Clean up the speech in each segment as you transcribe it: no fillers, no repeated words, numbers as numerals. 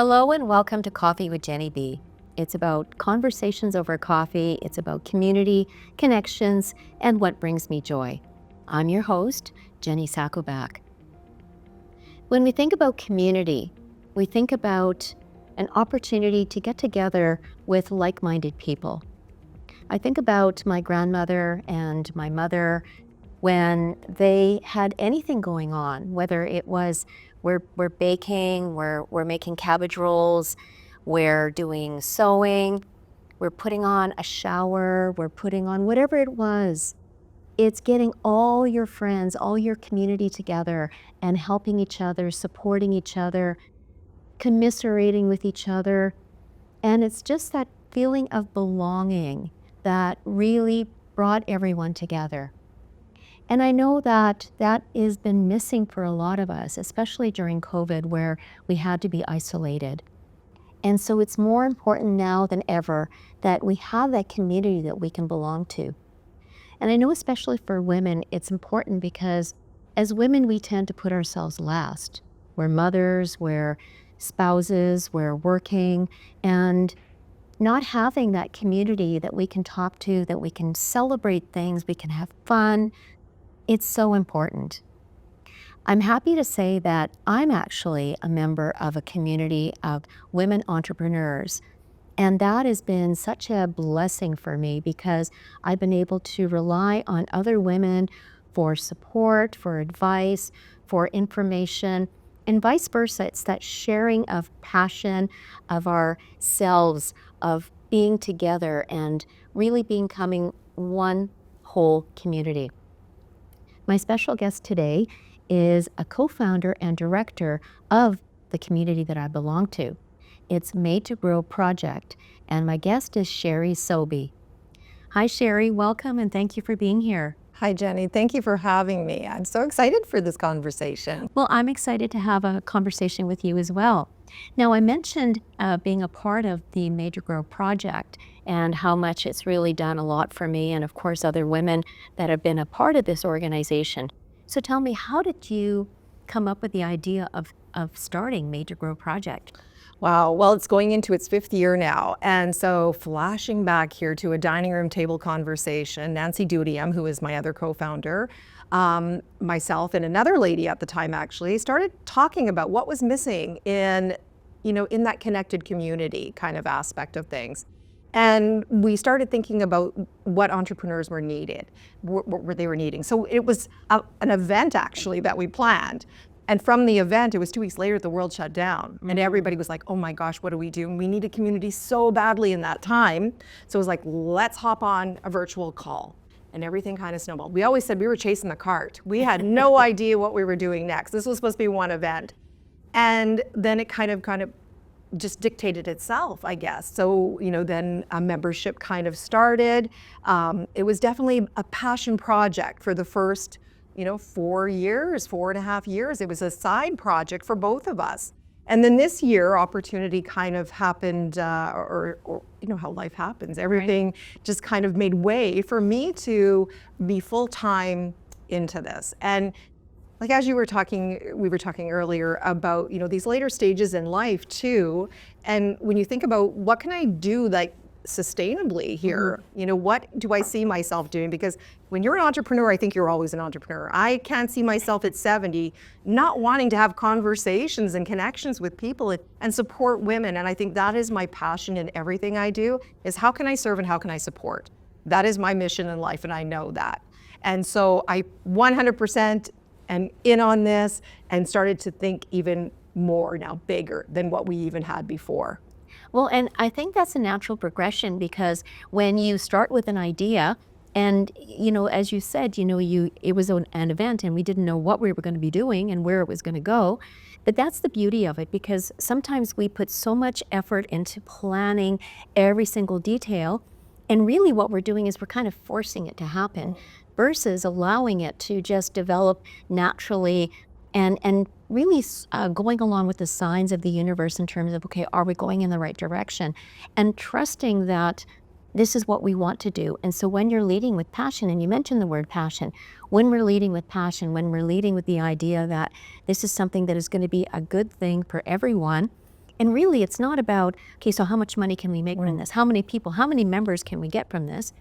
Hello and welcome to Coffee with Jenny B. It's about conversations over coffee, it's about community, connections, and what brings me joy. I'm your host, Jenny Sakovac. When we think about community, we think about an opportunity to get together with like-minded people. I think about my grandmother and my mother when they had anything going on, whether it was we're baking, we're making cabbage rolls, we're doing sewing, we're putting on a shower, we're putting on whatever it was. It's getting all your friends, all your community together and helping each other, supporting each other, commiserating with each other. And it's just that feeling of belonging that really brought everyone together. And I know that that has been missing for a lot of us, especially during COVID, where we had to be isolated. And so it's more important now than ever that we have that community that we can belong to. And I know especially for women, it's important because as women, we tend to put ourselves last. We're mothers, we're spouses, we're working, and not having that community that we can talk to, that we can celebrate things, we can have fun. It's so important. I'm happy to say that I'm actually a member of a community of women entrepreneurs. And that has been such a blessing for me because I've been able to rely on other women for support, for advice, for information, and vice versa. It's that sharing of passion, of ourselves, of being together and really becoming one whole community. My special guest today is a co-founder and director of the community that I belong to. It's Made to Grow Project, and my guest is Sherry Sobey. Hi, Sherry. Welcome, and thank you for being here. Hi, Jenny. Thank you for having me. I'm so excited for this conversation. Well, I'm excited to have a conversation with you as well. Now, I mentioned being a part of the Made to Grow Project and how much it's really done a lot for me and, of course, other women that have been a part of this organization. So tell me, how did you come up with the idea of starting Made to Grow Project? Wow. Well, it's going into its 5th year now. And so flashing back here to a dining room table conversation, Nancy Dudiam, who is my other co-founder, myself and another lady at the time actually started talking about what was missing in that connected community kind of aspect of things. And we started thinking about what entrepreneurs were needed, what they were needing. So it was an event actually that we planned. And from the event, it was 2 weeks later, the world shut down. And everybody was like, oh my gosh, what do we do? And we need a community so badly in that time. So it was like, let's hop on a virtual call. And everything kind of snowballed. We always said we were chasing the cart. We had no idea what we were doing next. This was supposed to be one event. And then it kind of just dictated itself, I guess. So, then a membership kind of started. It was definitely a passion project for the first 4.5 years. It was a side project for both of us. And then this year, opportunity kind of happened, or how life happens. Everything just kind of made way for me to be full-time into this. And like as we were talking earlier about, these later stages in life too. And when you think about what can I do like sustainably here, what do I see myself doing? Because when you're an entrepreneur, I think you're always an entrepreneur. I can't see myself at 70 not wanting to have conversations and connections with people and support women. And I think that is my passion in everything I do, is how can I serve and how can I support? That is my mission in life, and I know that. And so I 100% am in on this and started to think even more now, bigger than what we even had before. Well, and I think that's a natural progression because when you start with an idea and, as you said, it was an event and we didn't know what we were going to be doing and where it was going to go. But that's the beauty of it, because sometimes we put so much effort into planning every single detail. And really what we're doing is we're kind of forcing it to happen versus allowing it to just develop naturally and really going along with the signs of the universe in terms of, okay, are we going in the right direction? And trusting that this is what we want to do. And so when you're leading with passion, and you mentioned the word passion, when we're leading with passion, when we're leading with the idea that this is something that is going to be a good thing for everyone, And really, it's not about, okay, so how much money can we make from this? How many people, how many members can we get from this?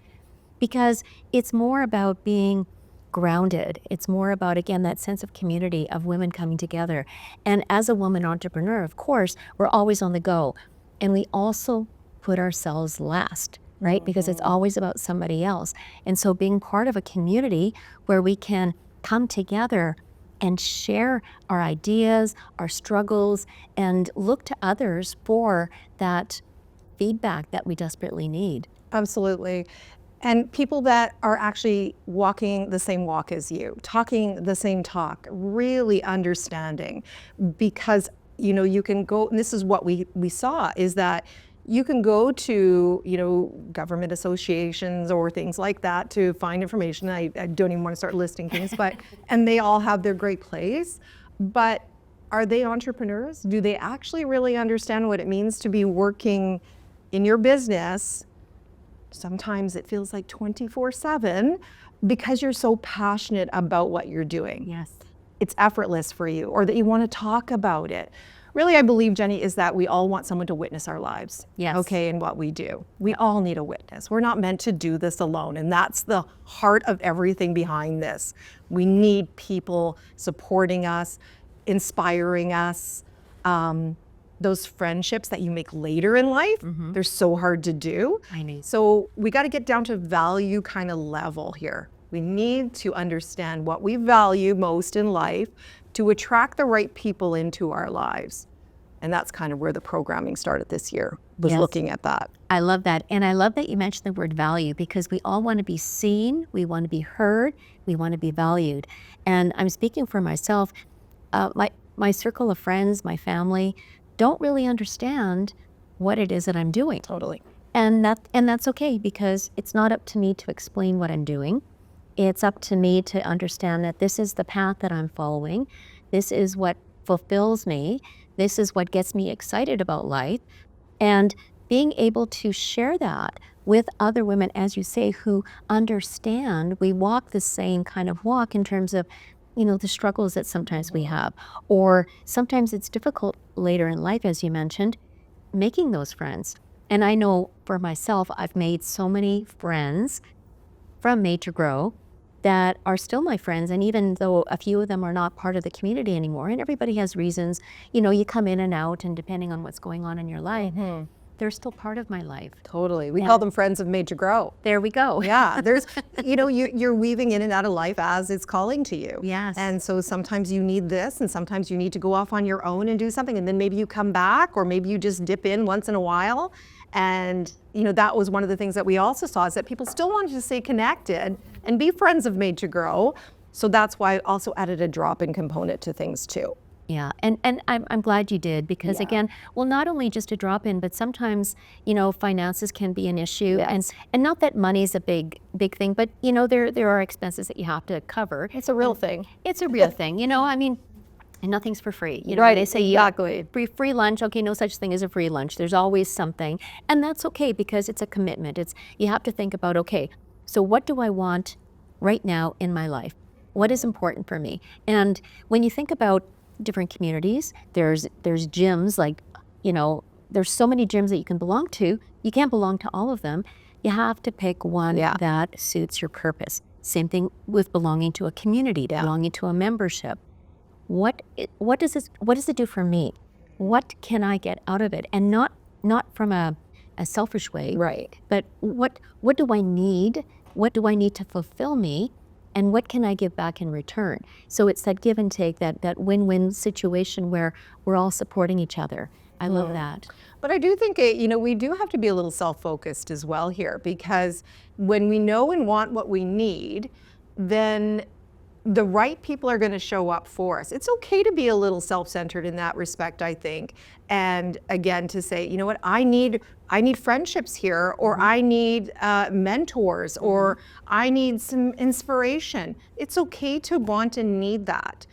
Because it's more about being grounded. It's more about, again, that sense of community, of women coming together. And as a woman entrepreneur, of course, we're always on the go. And we also put ourselves last, right? Because it's always about somebody else. And so being part of a community where we can come together and share our ideas, our struggles, and look to others for that feedback that we desperately need. Absolutely. And people that are actually walking the same walk as you, talking the same talk, really understanding, because you can go, and this is what we saw, is that you can go to government associations or things like that to find information. I don't even want to start listing things, but and they all have their great place, but are they entrepreneurs? Do they actually really understand what it means to be working in your business? Sometimes it feels like 24/7 because you're so passionate about what you're doing. Yes. It's effortless for you, or that you want to talk about it. Really, I believe, Jenny, is that we all want someone to witness our lives. Yes. Okay, and what we do. We all need a witness. We're not meant to do this alone, and that's the heart of everything behind this. We need people supporting us, inspiring us. Those friendships that you make later in life, they're so hard to do. I know. So we got to get down to value kind of level here. We need to understand what we value most in life to attract the right people into our lives. And that's kind of where the programming started this year, was looking at that. I love that. And I love that you mentioned the word value, because we all want to be seen, we want to be heard, we want to be valued. And I'm speaking for myself. My circle of friends, my family, don't really understand what it is that I'm doing. Totally. And that's okay, because it's not up to me to explain what I'm doing. It's up to me to understand that this is the path that I'm following. This is what fulfills me. This is what gets me excited about life. And being able to share that with other women, as you say, who understand, we walk the same kind of walk in terms of the struggles that sometimes we have, or sometimes it's difficult later in life, as you mentioned, making those friends. And I know for myself, I've made so many friends from Made to Grow that are still my friends. And even though a few of them are not part of the community anymore, and everybody has reasons, you come in and out, and depending on what's going on in your life, they're still part of my life. Totally. We call them friends of Made to Grow. There we go. Yeah. There's, you're weaving in and out of life as it's calling to you. Yes. And so sometimes you need this, and sometimes you need to go off on your own and do something. And then maybe you come back, or maybe you just dip in once in a while. And, that was one of the things that we also saw, is that people still wanted to stay connected and be friends of Made to Grow. So that's why I also added a drop-in component to things too. Yeah, and I'm glad you did, because again, well, not only just a drop in, but sometimes, finances can be an issue. Yes. And not that money is a big thing, but there are expenses that you have to cover. It's a real thing. It's a real thing, I mean, and nothing's for free. Right, They say exactly. Free lunch. Okay, no such thing as a free lunch. There's always something, and that's okay, because it's a commitment. You have to think about, okay, so what do I want right now in my life? What is important for me? And when you think about different communities, there's gyms, like, there's so many gyms that you can belong to. You can't belong to all of them. You have to pick one that suits your purpose. Same thing with belonging to a community, belonging to a membership. What does it do for me? What can I get out of it? And not from a selfish way, Right. but what do I need? What do I need to fulfill me? And what can I give back in return? So it's that give and take, that win-win situation where we're all supporting each other. I love that. But I do think, we do have to be a little self-focused as well here, because when we know and want what we need, then the right people are going to show up for us. It's okay to be a little self-centered in that respect, I think. And again, to say, you know what, I need friendships here, or I need mentors, or I need some inspiration. It's okay to want and need that.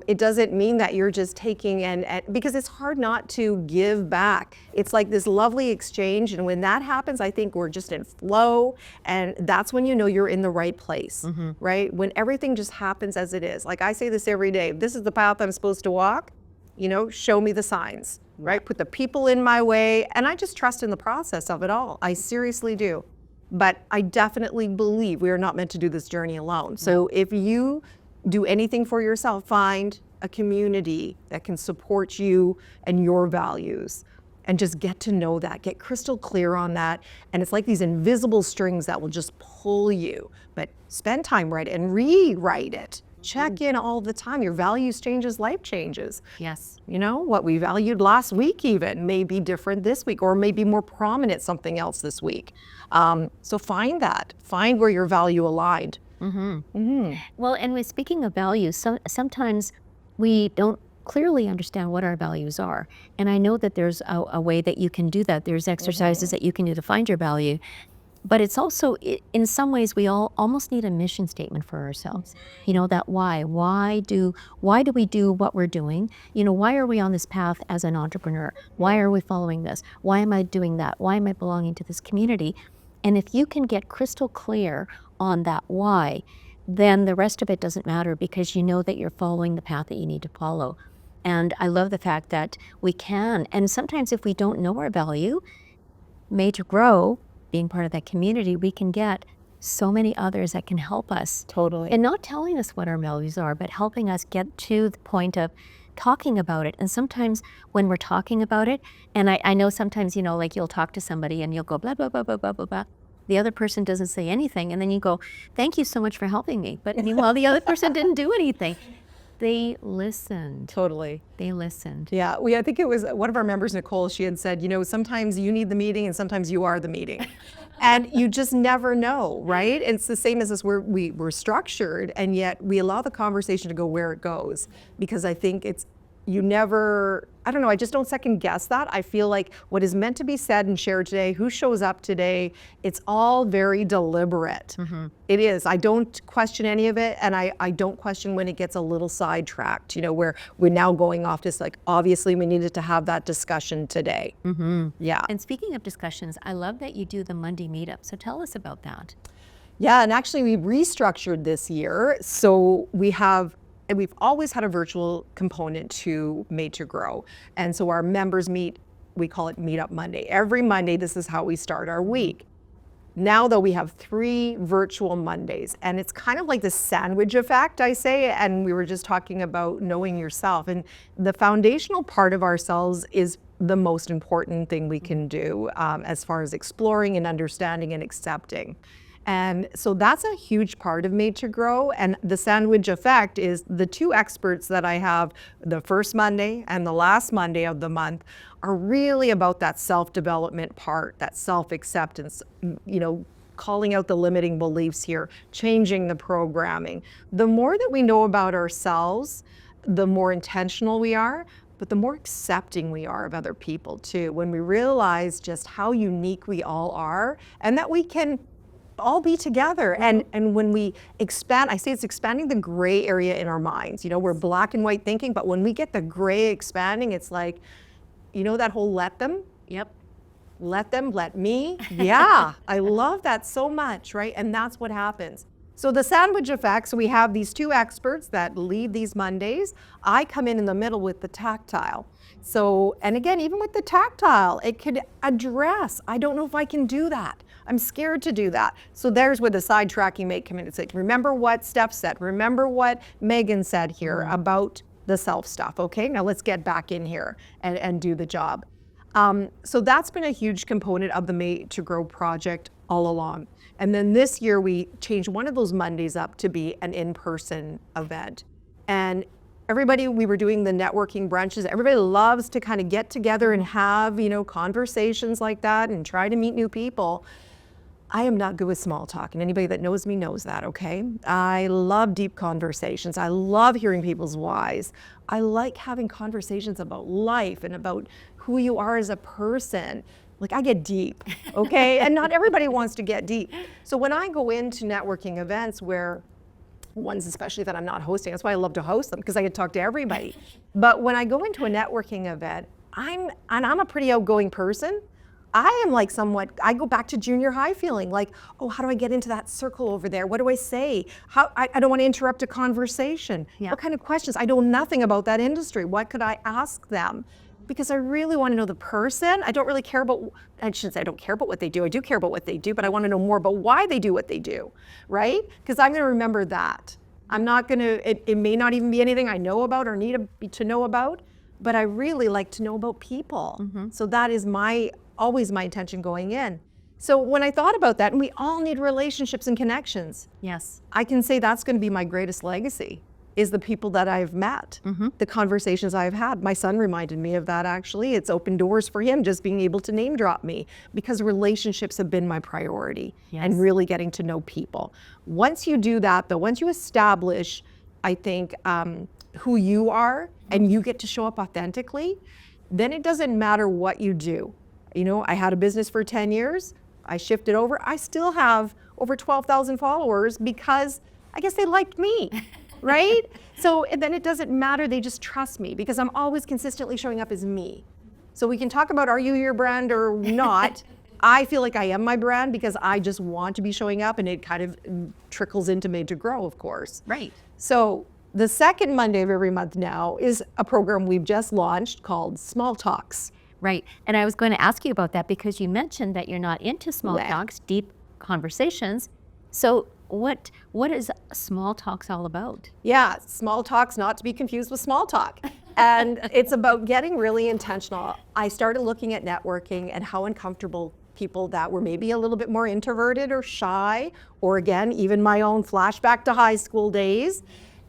It doesn't mean that you're just taking and because it's hard not to give back. It's like this lovely exchange, and when that happens, I think we're just in flow, and that's when you're in the right place, right? When everything just happens as it is. Like I say this every day, this is the path I'm supposed to walk, show me the signs. right? Put the people in my way, and I just trust in the process of it all. I seriously do. But I definitely believe we are not meant to do this journey alone. So if you do anything for yourself, find a community that can support you and your values, and just get to know that, get crystal clear on that. And it's like these invisible strings that will just pull you. But spend time, write it and rewrite it. Check in all the time. Your values changes, life changes. Yes. You know, what we valued last week even may be different this week, or maybe more prominent something else this week. So find that. Find where your value aligned. Well, and with speaking of values, sometimes we don't clearly understand what our values are. And I know that there's a way that you can do that. There's exercises that you can do to find your value. But it's also, in some ways, we all almost need a mission statement for ourselves. You know, that why. Why do we do what we're doing? You know, why are we on this path as an entrepreneur? Why are we following this? Why am I doing that? Why am I belonging to this community? And if you can get crystal clear on that why, then the rest of it doesn't matter, because you know that you're following the path that you need to follow. And I love the fact that we can. And sometimes if we don't know our value, made to grow, being part of that community, we can get so many others that can help us. Totally. And not telling us what our values are, but helping us get to the point of talking about it. And sometimes when we're talking about it, and I know sometimes, you know, like you'll talk to somebody and you'll go blah, blah, blah, blah, blah, blah, blah. The other person doesn't say anything. And then you go, thank you so much for helping me. But meanwhile, the other person didn't do anything. They listened. Totally. They listened. Yeah, I think it was one of our members, Nicole, she had said, you know, sometimes you need the meeting and sometimes you are the meeting. And you just never know, right? And it's the same as us, we're structured, and yet we allow the conversation to go where it goes. Because I think you never, I don't know, I just don't second guess that. I feel like what is meant to be said and shared today, who shows up today, it's all very deliberate. It is. I don't question any of it, and I don't question when it gets a little sidetracked, you know, where we're now going off just like, obviously we needed to have that discussion today. Yeah. And speaking of discussions, I love that you do the Monday meetup. So tell us about that. Yeah, and actually we restructured this year. So we've always had a virtual component to Made to Grow. And so our members meet, we call it Meetup Monday. Every Monday, this is how we start our week. Now, though, we have 3 virtual Mondays, and it's kind of like the sandwich effect, I say, and we were just talking about knowing yourself. And the foundational part of ourselves is the most important thing we can do as far as exploring and understanding and accepting. And so that's a huge part of Made to Grow. And the sandwich effect is the 2 experts that I have the first Monday and the last Monday of the month are really about that self-development part, that self-acceptance, you know, calling out the limiting beliefs here, changing the programming. The more that we know about ourselves, the more intentional we are, but the more accepting we are of other people too. When we realize just how unique we all are, and that we can all be together. And when we expand, I say it's expanding the gray area in our minds. You know, we're black and white thinking, but when we get the gray expanding, it's like, you know, that whole let them? Yep. Let them, let me. Yeah, I love that so much, right? And that's what happens. So the sandwich effect, so we have these 2 experts that lead these Mondays. I come in the middle with the tactile. So, and again, even with the tactile, it could address, I don't know if I can do that. I'm scared to do that. So there's where the sidetracking may come in. It's like, remember what Steph said, remember what Megan said here about the self stuff. Okay, now let's get back in here and do the job. So that's been a huge component of the Made to Grow project all along. And then this year we changed one of those Mondays up to be an in-person event. And everybody, we were doing the networking brunches. Everybody loves to kind of get together and have, you know, conversations like that and try to meet new people. I am not good with small talk, and anybody that knows me knows that, okay? I love deep conversations. I love hearing people's whys. I like having conversations about life and about who you are as a person. Like, I get deep, okay? And not everybody wants to get deep. So when I go into networking events where, ones especially that I'm not hosting, that's why I love to host them, because I get to talk to everybody. But when I go into a networking event, I'm a pretty outgoing person. I am like I go back to junior high feeling like, oh, how do I get into that circle over there? What do I say? I don't want to interrupt a conversation. Yeah. What kind of questions? I know nothing about that industry. What could I ask them? because I really want to know the person. I don't really care about, I shouldn't say I don't care about what they do. I do care about what they do, but I want to know more about why they do what they do, right? Because I'm going to remember that. I'm not going to, it may not even be anything I know about or need to know about, but I really like to know about people. So that is always my intention going in. So when I thought about that, and we all need relationships and connections. Yes. I can say that's going to be my greatest legacy, is the people that I've met, the conversations I've had. My son reminded me of that, actually. It's opened doors for him, just being able to name drop me, because relationships have been my priority, and really getting to know people. Once you do that, though, once you establish, I think, who you are, and you get to show up authentically, then it doesn't matter what you do. You know, I had a business for 10 years. I shifted over. I still have over 12,000 followers because I guess they liked me, right? So then it doesn't matter. They just trust me because I'm always consistently showing up as me. So we can talk about, are you your brand or not? I feel like I am my brand because I just want to be showing up, and it kind of trickles into Made to Grow, of course. Right. So the second Monday of every month now is a program we've just launched called Small Talks. Right. And I was going to ask you about that because you mentioned that you're not into small talks, deep conversations. So what is small talks all about? Yeah, small talks, not to be confused with small talk. And it's about getting really intentional. I started looking at networking and how uncomfortable people that were maybe a little bit more introverted or shy, or again, even my own flashback to high school days.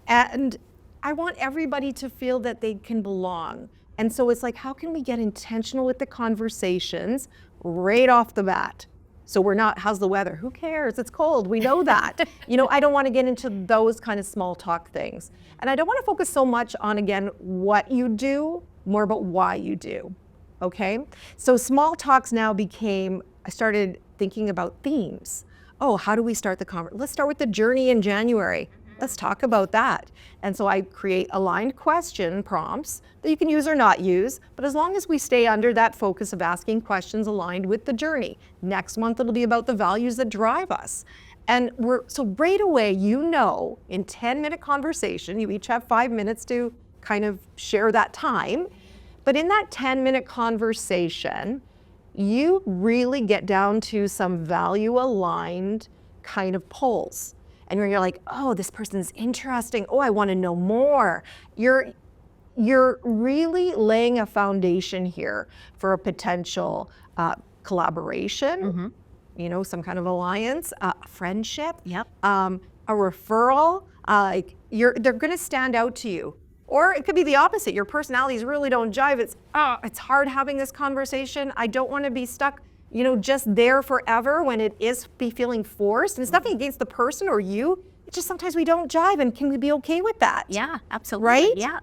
And I want everybody to feel that they can belong. And so it's like, how can we get intentional with the conversations right off the bat? So we're not, how's the weather? Who cares? It's cold. We know that. You know, I don't want to get into those kind of small talk things. And I don't want to focus so much on, again, what you do, more about why you do. Okay? So small talks now became, I started thinking about themes. Oh, how do we start the conversation? Let's start with the journey in January. Let's talk about that. And so I create aligned question prompts that you can use or not use, but as long as we stay under that focus of asking questions aligned with the journey. Next month, it'll be about the values that drive us. And so right away, you know, in 10-minute conversation, you each have 5 minutes to kind of share that time. But in that 10-minute conversation, you really get down to some value aligned kind of polls. And you're like, oh, this person's interesting. Oh, I want to know more. You're really laying a foundation here for a potential collaboration, you know, some kind of alliance, friendship, a referral. They're going to stand out to you. Or it could be the opposite. Your personalities really don't jive. It's hard having this conversation. I don't want to be stuck, you know, just there forever when it is feeling forced. And it's nothing against the person or you. It's just sometimes we don't jive, and can we be okay with that? Yeah, absolutely. Right? Yeah.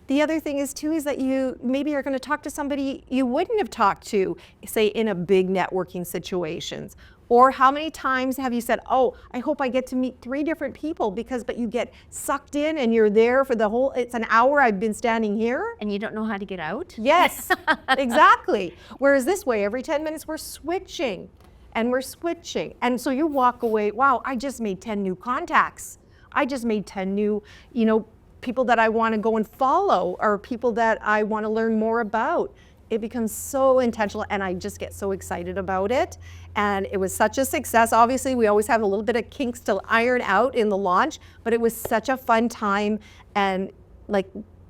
The other thing is too, is that you maybe are going to talk to somebody you wouldn't have talked to, say, in a big networking situations. Or how many times have you said, oh, I hope I get to meet 3 different people but you get sucked in and you're there for the whole, it's an hour I've been standing here. And you don't know how to get out? Yes, exactly. Whereas this way, every 10 minutes we're switching and we're switching. And so you walk away, wow, I just made 10 new contacts. I just made 10 new, you know, people that I want to go and follow, or people that I want to learn more about. It becomes so intentional, and I just get so excited about it. And it was such a success. Obviously, we always have a little bit of kinks to iron out in the launch, but it was such a fun time. And like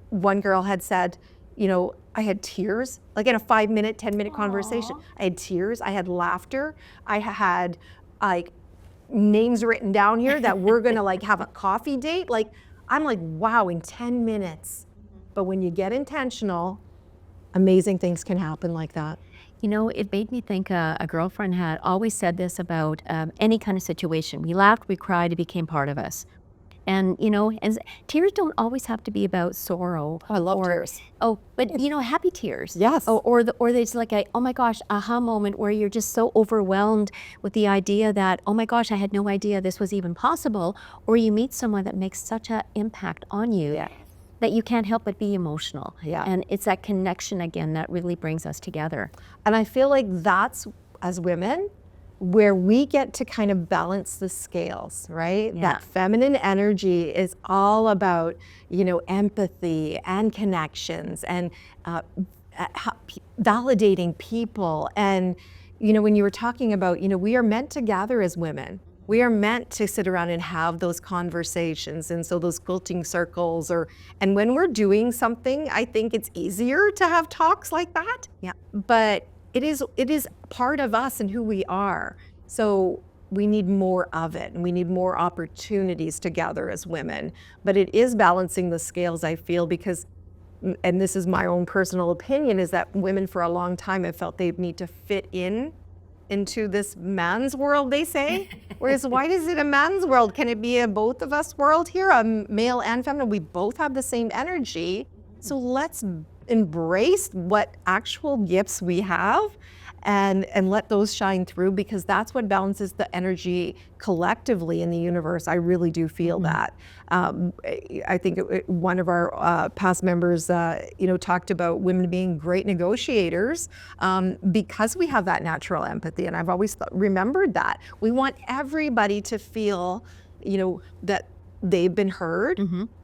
one girl had said, you know, I had tears, like in a 5-minute, 10-minute conversation. I had tears, I had laughter, I had like names written down here that we're gonna like have a coffee date. Like, I'm like, wow, in 10 minutes. But when you get intentional, amazing things can happen like that. You know, it made me think a girlfriend had always said this about any kind of situation. We laughed, we cried, it became part of us. And, you know, and tears don't always have to be about sorrow. Oh, I love tears. Oh, but, you know, happy tears. Yes. Or there's like a, oh my gosh, aha moment where you're just so overwhelmed with the idea that, oh my gosh, I had no idea this was even possible. Or you meet someone that makes such an impact on you. That you can't help but be emotional. And it's that connection again that really brings us together. And I feel like that's, as women, where we get to kind of balance the scales, right? That feminine energy is all about, you know, empathy and connections and validating people. And, when you were talking about, we are meant to gather as women. We are meant to sit around and have those conversations. And so those quilting circles and when we're doing something, I think it's easier to have talks like that. Yeah. But it is part of us and who we are. So we need more of it, and we need more opportunities to gather as women. But it is balancing the scales, I feel, because, and this is my own personal opinion, is that women for a long time have felt they need to fit into this man's world, they say. Whereas why is it a man's world? Can it be a both of us world here, a male and feminine? We both have the same energy. So let's embrace what actual gifts we have and let those shine through, because that's what balances the energy collectively in the universe. I really do feel that. I think one of our past members, talked about women being great negotiators because we have that natural empathy. And I've always remembered that. We want everybody to feel, that they've been heard,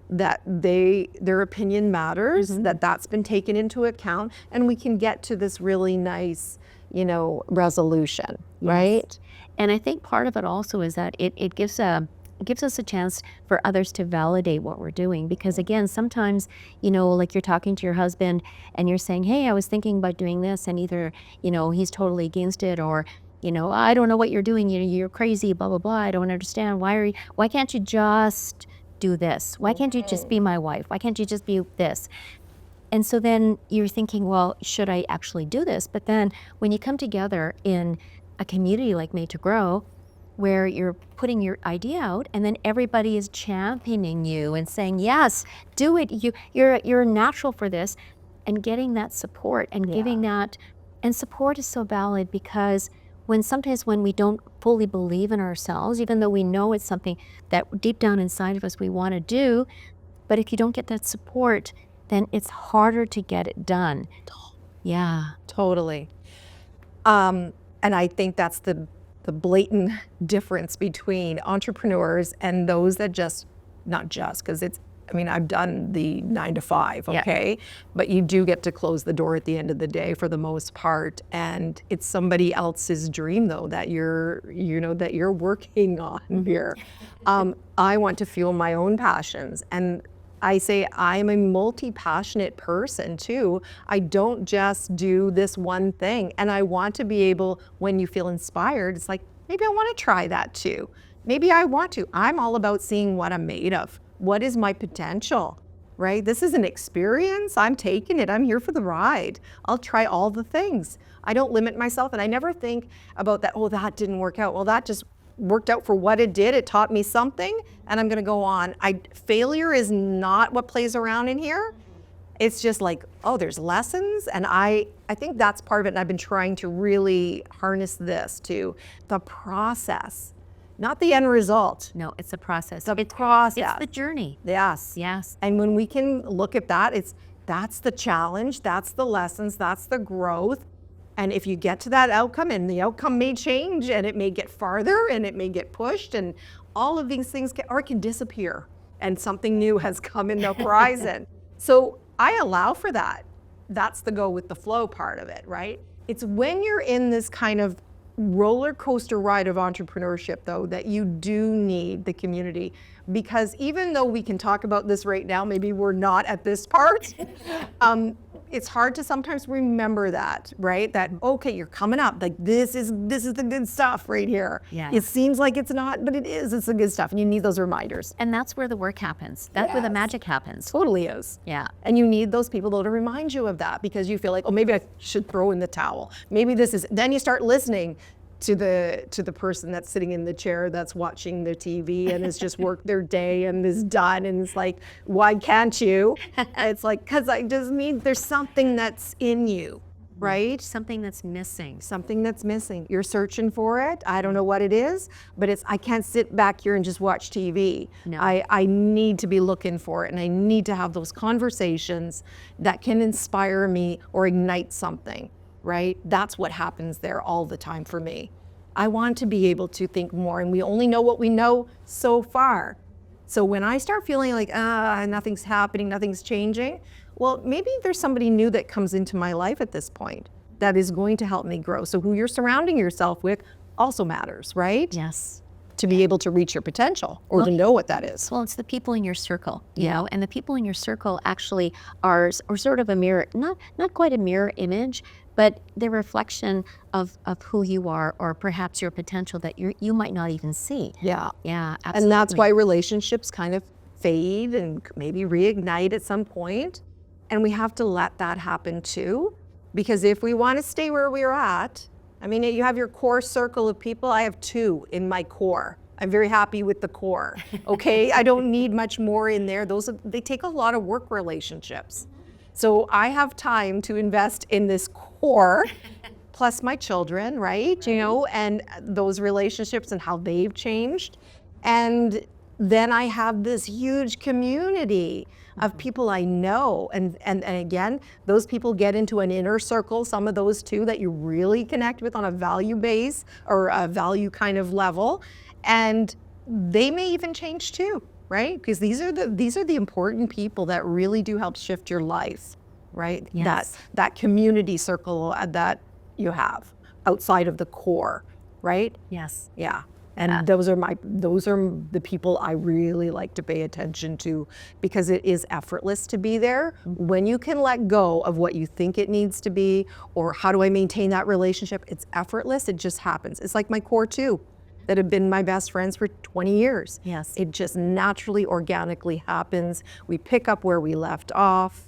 that their opinion matters, that's been taken into account, and we can get to this really nice, resolution, right? And I think part of it also is that it gives us a chance for others to validate what we're doing. Because again, sometimes, like you're talking to your husband and you're saying, hey, I was thinking about doing this, and either, he's totally against it, or, I don't know what you're doing, you're crazy, blah, blah, blah, I don't understand. Why can't you just do this? Why can't you just be my wife? Why can't you just be this? And so then you're thinking, well, should I actually do this? But then when you come together in a community like Made to Grow, where you're putting your idea out and then everybody is championing you and saying, yes, do it. You're natural for this, and getting that support and giving that. And support is so valid, because sometimes when we don't fully believe in ourselves, even though we know it's something that deep down inside of us we want to do, but if you don't get that support, then it's harder to get it done. Yeah. Totally. And I think that's the blatant difference between entrepreneurs and those that because I've done the 9 to 5, okay? But you do get to close the door at the end of the day for the most part. And it's somebody else's dream, though, that you're working on here. I want to fuel my own passions. And I say I'm a multi-passionate person too. I don't just do this one thing. And I want to be able, when you feel inspired, it's like, maybe I want to try that too. Maybe I want to. I'm all about seeing what I'm made of. What is my potential, right? This is an experience. I'm taking it. I'm here for the ride. I'll try all the things. I don't limit myself, and I never think about that, oh, that didn't work out. Well, that just worked out for what it did. It taught me something, and I'm going to go on. Failure is not what plays around in here. It's just like, oh, there's lessons. And I think that's part of it. And I've been trying to really harness this to the process, not the end result. No, it's a process. The process. It's the journey. Yes. Yes. And when we can look at that, that's the challenge, that's the lessons, that's the growth. And if you get to that outcome, and the outcome may change, and it may get farther, and it may get pushed, and all of these things can disappear, and something new has come in the horizon. So I allow for that. That's the go with the flow part of it, right? It's when you're in this kind of roller coaster ride of entrepreneurship, though, that you do need the community. Because even though we can talk about this right now, maybe we're not at this part, it's hard to sometimes remember that, right? That, okay, you're coming up, like this is the good stuff right here. Yeah. It seems like it's not, but it's the good stuff, and you need those reminders. And that's where the work happens. That's where the magic happens. Totally is. Yeah. And you need those people, though, to remind you of that, because you feel like, oh, maybe I should throw in the towel. Maybe then you start listening to the person that's sitting in the chair that's watching the TV and has just worked their day and is done, and it's like, why can't you? And it's like, because I just need, there's something that's in you, right? Something that's missing. Something that's missing. You're searching for it. I don't know what it is, but I can't sit back here and just watch TV. No. I need to be looking for it, and I need to have those conversations that can inspire me or ignite something. Right? That's what happens there all the time for me. I want to be able to think more, and we only know what we know so far. So when I start feeling like, nothing's happening, nothing's changing, well, maybe there's somebody new that comes into my life at this point that is going to help me grow. So who you're surrounding yourself with also matters, right? Yes. To be able to reach your potential or to know what that is. Well, it's the people in your circle, you know, and the people in your circle actually are sort of a mirror, not quite a mirror image, but the reflection of who you are, or perhaps your potential that you might not even see. Yeah. Yeah, absolutely. And that's why relationships kind of fade and maybe reignite at some point. And we have to let that happen too. Because if we want to stay where we're at, I mean, you have your core circle of people. I have 2 in my core. I'm very happy with the core. Okay, I don't need much more in there. They take a lot of work, relationships. So I have time to invest in this core, plus my children, right? You know, and those relationships and how they've changed. And then I have this huge community of people I know. And again, those people get into an inner circle, some of those too, that you really connect with on a value base or a value kind of level. And they may even change too, right? Because these are the important people that really do help shift your life, right? Yes. That community circle that you have outside of the core, right? Yes. Yeah. And those are the people I really like to pay attention to, because it is effortless to be there. When you can let go of what you think it needs to be, or how do I maintain that relationship, it's effortless, it just happens. It's like my core 2 that have been my best friends for 20 years. Yes. It just naturally, organically happens. We pick up where we left off.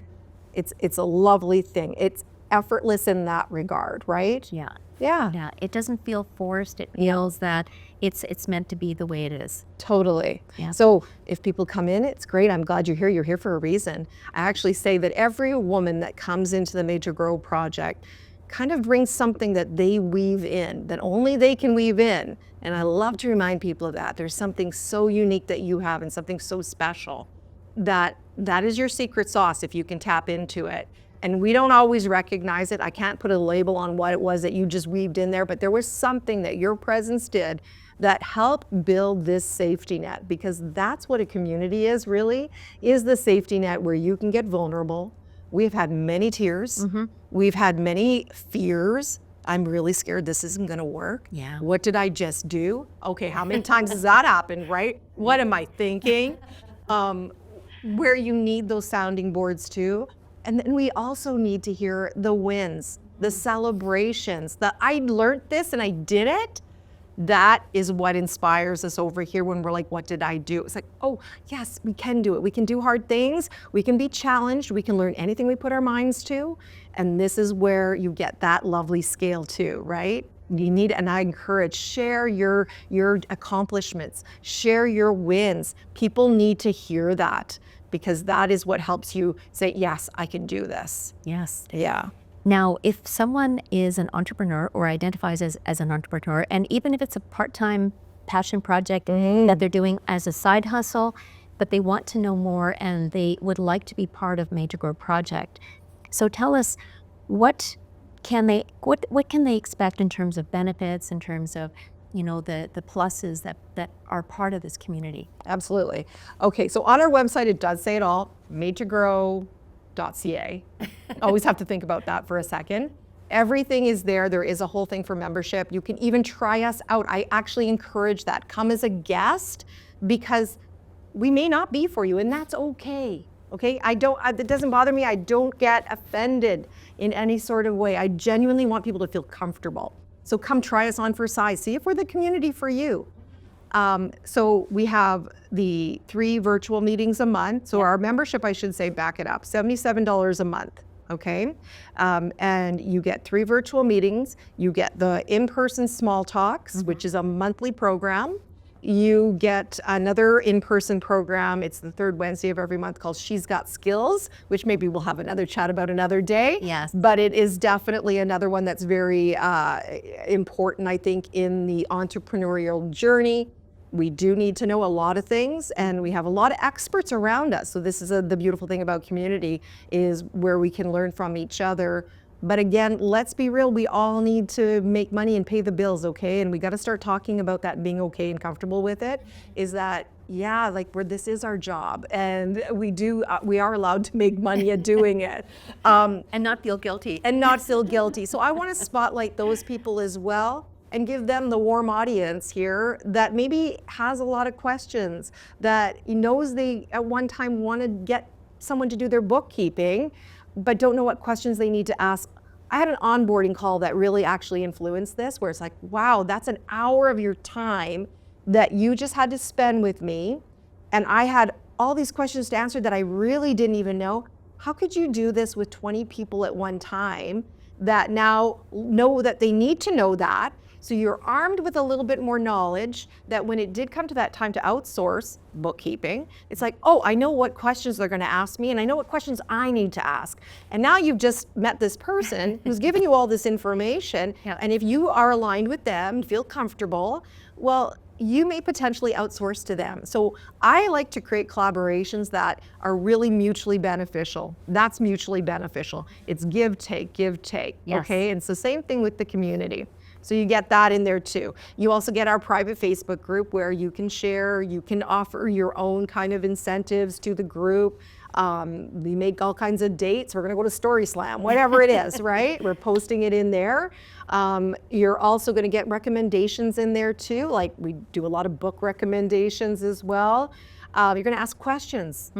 It's a lovely thing. It's effortless in that regard, right? Yeah. Yeah. Yeah. It doesn't feel forced. It feels that it's meant to be the way it is. Totally. Yeah. So if people come in, it's great. I'm glad you're here. You're here for a reason. I actually say that every woman that comes into the Major Grow Project kind of brings something that they weave in, that only they can weave in. And I love to remind people of that. There's something so unique that you have and something so special that is your secret sauce if you can tap into it. And we don't always recognize it. I can't put a label on what it was that you just weaved in there, but there was something that your presence did that helped build this safety net, because that's what a community is, really, is the safety net where you can get vulnerable. We've had many tears. We've had many fears. I'm really scared this isn't going to work. Yeah. What did I just do? Okay, how many times has that happened, right? What am I thinking? Where you need those sounding boards too. And then we also need to hear the wins, the celebrations, the I learned this and I did it. That is what inspires us over here when we're like, what did I do? It's like, oh, yes, we can do it. We can do hard things. We can be challenged. We can learn anything we put our minds to. And this is where you get that lovely scale too, right? You need, and I encourage, share your accomplishments, share your wins. People need to hear that, because that is what helps you say, yes, I can do this. Yes. Yeah. Now, if someone is an entrepreneur or identifies as an entrepreneur, and even if it's a part-time passion project that they're doing as a side hustle, but they want to know more and they would like to be part of Major Grow Project. So tell us, what can they expect in terms of benefits, in terms of, you know, the pluses that are part of this community? Absolutely. Okay, so on our website, it does say it all, majorgrow.ca. Always have to think about that for a second. Everything is there. There is a whole thing for membership. You can even try us out. I actually encourage that. Come as a guest, because we may not be for you, and that's okay. Okay, it doesn't bother me. I don't get offended in any sort of way. I genuinely want people to feel comfortable. So come try us on for size. See if we're the community for you. So we have the 3 virtual meetings a month. So our membership, I should say, back it up, $77 a month. Okay, and you get 3 virtual meetings. You get the in-person small talks, which is a monthly program. You get another in-person program. It's the 3rd Wednesday of every month, called She's Got Skills, which maybe we'll have another chat about another day. Yes. But it is definitely another one that's very important, I think, in the entrepreneurial journey. We do need to know a lot of things, and we have a lot of experts around us. So this is the beautiful thing about community, is where we can learn from each other. But again, let's be real, we all need to make money and pay the bills, okay? And we got to start talking about that, being okay and comfortable with it, is that yeah, like this is our job, and we are allowed to make money at doing it. And not feel guilty. And not feel guilty. So I want to spotlight those people as well and give them the warm audience here that maybe has a lot of questions, that knows they at one time want to get someone to do their bookkeeping, but don't know what questions they need to ask. I had an onboarding call that really actually influenced this, where it's like, wow, that's an hour of your time that you just had to spend with me. And I had all these questions to answer that I really didn't even know. How could you do this with 20 people at one time that now know that they need to know that? So you're armed with a little bit more knowledge that when it did come to that time to outsource bookkeeping, it's like, oh, I know what questions they're going to ask me, and I know what questions I need to ask. And now you've just met this person who's giving you all this information. Yeah. And if you are aligned with them, feel comfortable, well, you may potentially outsource to them. So I like to create collaborations that are really mutually beneficial. That's mutually beneficial. It's give, take, Yes. okay? And it's the same thing with the community. So you get that in there too. You also get our private Facebook group where you can share, you can offer your own kind of incentives to the group. We make all kinds of dates. We're gonna go to Story Slam, whatever it is, right? We're posting it in there. You're also gonna get recommendations in there too. Like we do a lot of book recommendations as well. You're gonna ask questions,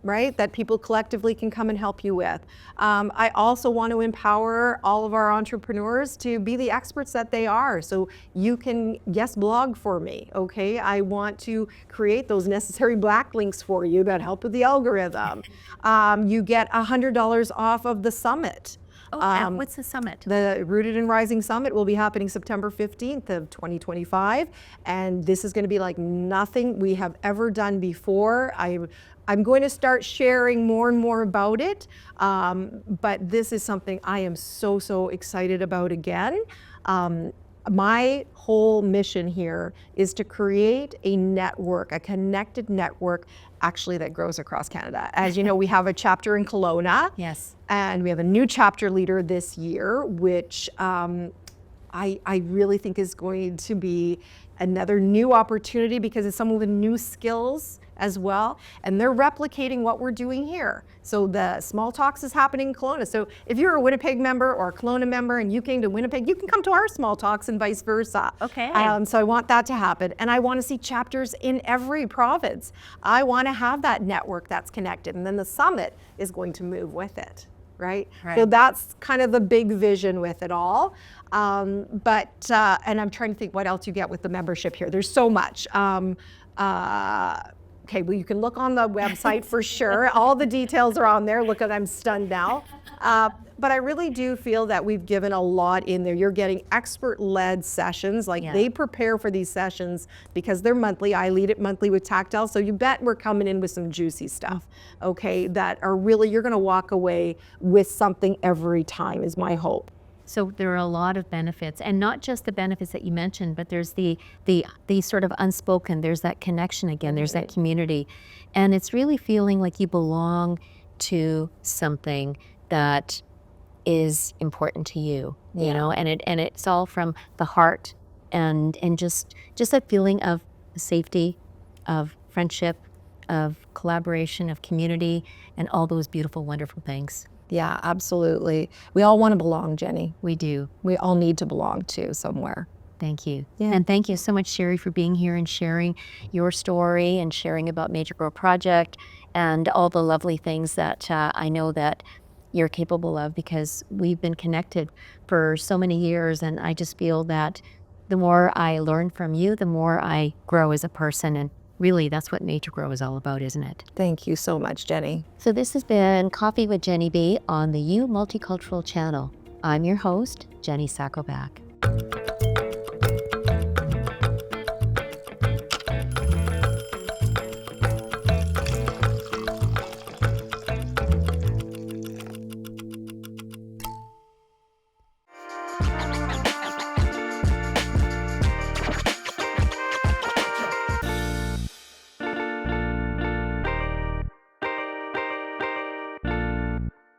right? That people collectively can come and help you with. I also want to empower all of our entrepreneurs to be the experts that they are. So you can guest blog for me, okay? I want to create those necessary backlinks for you that help with the algorithm. You get $100 off of the summit. Oh, what's the summit? The Rooted and Rising Summit will be happening September 15th of 2025. And this is going to be like nothing we have ever done before. I'm going to start sharing more and more about it. But this is something I am so excited about again. My whole mission here is to create a network, a connected network, actually that grows across Canada. As you know, we have a chapter in Kelowna. Yes. And we have a new chapter leader this year, which I really think is going to be another new opportunity because it's someone with new skills as well. And they're replicating what we're doing here. So the small talks is happening in Kelowna. So if you're a Winnipeg member or a Kelowna member and you came to Winnipeg, you can come to our small talks and vice versa. Okay. So I want that to happen. And I want to see chapters in every province. I want to have that network that's connected. And then the summit is going to move with it. Right? So that's kind of the big vision with it all. And I'm trying to think what else you get with the membership here. There's so much. Okay, well, you can look on the website for sure. All the details are on there. Look at, I'm stunned now. But I really do feel that we've given a lot in there. You're getting expert-led sessions. Like they prepare for these sessions because they're monthly. I lead it monthly with Tactile. So you bet we're coming in with some juicy stuff, okay, that are really, you're gonna walk away with something every time is my hope. So there are a lot of benefits, and not just the benefits that you mentioned, but there's the sort of unspoken, there's that connection again, there's that community. And it's really feeling like you belong to something that is important to you, you know, and it's all from the heart and just that feeling of safety, of friendship, of collaboration, of community, and all those beautiful, wonderful things. Yeah, absolutely. We all want to belong, Jenny. We do. We all need to belong to somewhere. Thank you. Yeah. And thank you so much, Sherry, for being here and sharing your story and sharing about Major Grow Project and all the lovely things that I know that you're capable of, because we've been connected for so many years, and I just feel that the more I learn from you, the more I grow as a person, and really that's what Major Grow is all about, isn't it? Thank you so much, Jenny. So this has been Coffee with Jenny B on the Multicultural channel. I'm your host, Jenny Sakovac.